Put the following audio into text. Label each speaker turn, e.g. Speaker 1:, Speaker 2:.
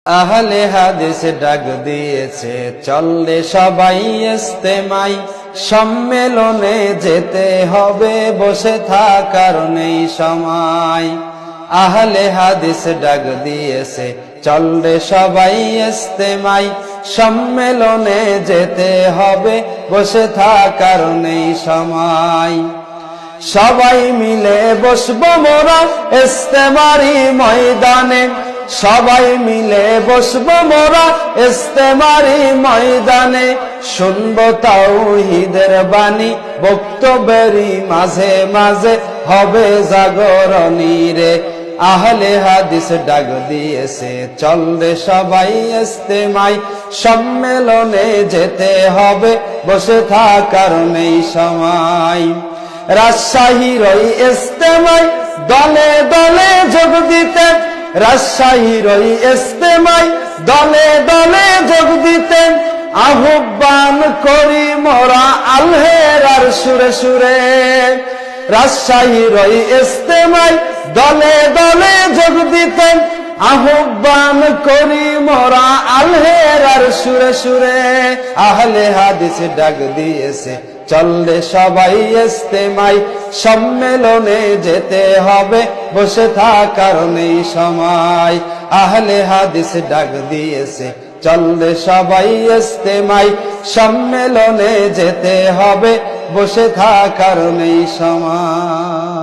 Speaker 1: আহলে হাদিস ডাক দিয়েছে চললে সবাই ইস্তেমাই, সম্মেলনে যেতে হবে বসে থাকার নেই সময়। আহলে হাদিস ডাক দিয়েছে চললে সবাই ইস্তেমাই, সম্মেলনে যেতে হবে বসে থাকার নেই সময়। সবাই মিলে বসবো মোরা ইস্তেমারি ময়দানে, সবাই মিলে বসবো মোরা ইস্তেমারি ময়দানে। শুনবো তাওহীদের বাণী বক্তব্যেরই মাঝে মাঝে হবে জাগরণী রে। আহলে হাদিস ডাক দিয়েছে চললে সবাই ইস্তেমাই, সম্মেলনে যেতে হবে বসে থাকার নেই সময়। রাজশাহীর ওই ইস্তেমায় দলে দলে যোগ দিতে, রাজশাহীর ওই ইস্তেমায় দলে দলে যোগ দিতে। আহ্বান করি মোরা আলহেরার সুরে সুরে, রাজশাহীর ওই ইস্তেমায় দলে দলে যোগ দিতে। আহ্বান করি মোরা আলহেরার সুরে সুরে। আহলে হাদিস ডাক দিয়েছে চললে সবাই ইস্তেমাই, সম্মেলনে যেতে হবে বসে থাকার নেই সময়। আহলে হাদিস ডাক দিয়েছে চললে সবাই ইস্তেমাই, সম্মেলনে যেতে হবে বসে থাকার নেই সময়।